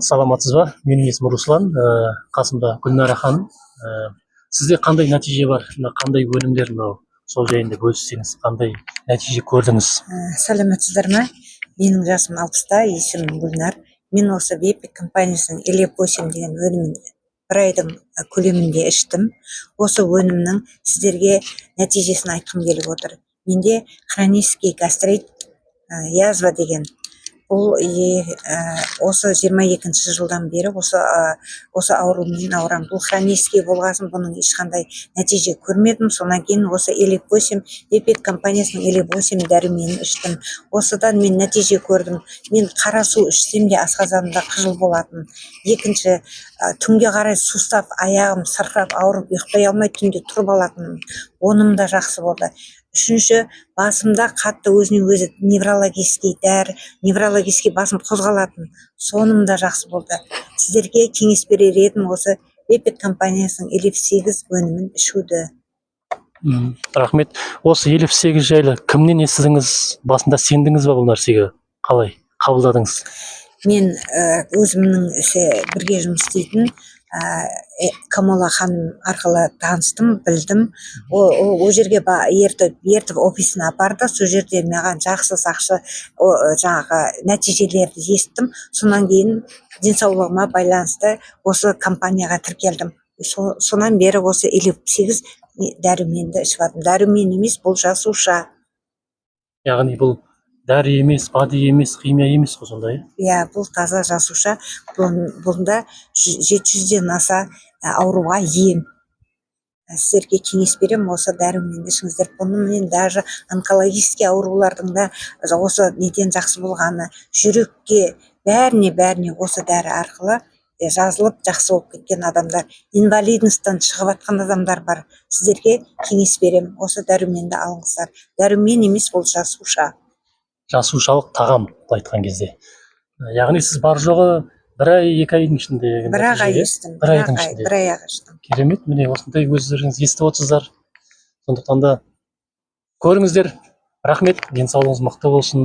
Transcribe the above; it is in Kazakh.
Саламатсыз ба? Менің есімім Руслан, қасымда Гүлнара ханым. Сізде қандай нәтиже бар? Қандай өнімдер мынау? Сол жайында бөліссеңіз, қандай нәтиже көрдіңіз? Сәлеметсіздер ме? Менің жасым 60-та, есімім Гүлнар. Мен осы Вепек компаниясының Элеп-8 деген өнімін бір айдың көлемінде іштім. Осы өнімнің сіздерге нәтижесін айтқым келіп отыр. Менде хронический гастрит, язва деген бұл осы 22 жылдан бері осы аурумен ауырамын. Бұл хронический болғасын, бұның ешқандай нәтиже көрмедім. Сонан кейін осы Элеп-8, Вепек компаниясының Элеп-8 дәруменін іштім. Осыдан мен нәтиже көрдім. Мен қара су ішсем де асқазанымда қыжыл болатын. Екінші, түнге қарай сустап, аяғым сырқырап, ауырып, ұйықтай алмай түнде тұрып алатынмын. Оным да жақсы болды. Үшінші, басымда қатты өзіне өзі неврологический басым қозғалатын. Соным да жақсы болды. Сіздерге кеңес берер едім осы Вепек компаниясының Элеп-8 өнімін ішуді. Рахмет. Осы Элеп-8 жайлы кімнен естідіңіз? Басында сендіңіз ба бұл нәрсеге? Қалай қабылдадыңыз? Мен өзімнің бірге жұмыс істейтін Камола ханым арқылы таныстым, білдім. Ол жерге ертіп офисіне апарды. Сол жерде маған жақсы жаңағы нәтижелерді естім. Сонан кейін денсаулығыма байланысты осы компанияға тіркелдім. Сонан бері осы Элеп-8 дәруменді ішіп жатырмын. Дәрумен емес, бұл жасуша. Яғни бұл дәрі емес, бади емес, химия емес қой сонда, иә? Бұл таза жасуша. Бұнда 700-ден аса ауруға ем. Сіздерге кеңес берем, осы дәруменді ішіңіздер. Бұнымен даже онкологический аурулардың да осы неден жақсы болғаны, жүрекке, бәріне осы дәрі арқылы жазылып жақсы болып кеткен адамдар, инвалидностьтан шығып жатқан адамдар бар. Сіздерге кеңес берем, осы дәруменді алыңыздар. Дәрумен емес, бұл жасуша. Жасушалық тағам, айтқан кезде. Яғни сіз бар жоғы бір ай, 2 айдың ішінде? Бір ай іштім. Бір ай іштім. Керемет, міне осындай өздеріңіз естіп отырсыздар. Сондықтан да көріңіздер. Рахмет, денсаулығыңыз мықты болсын.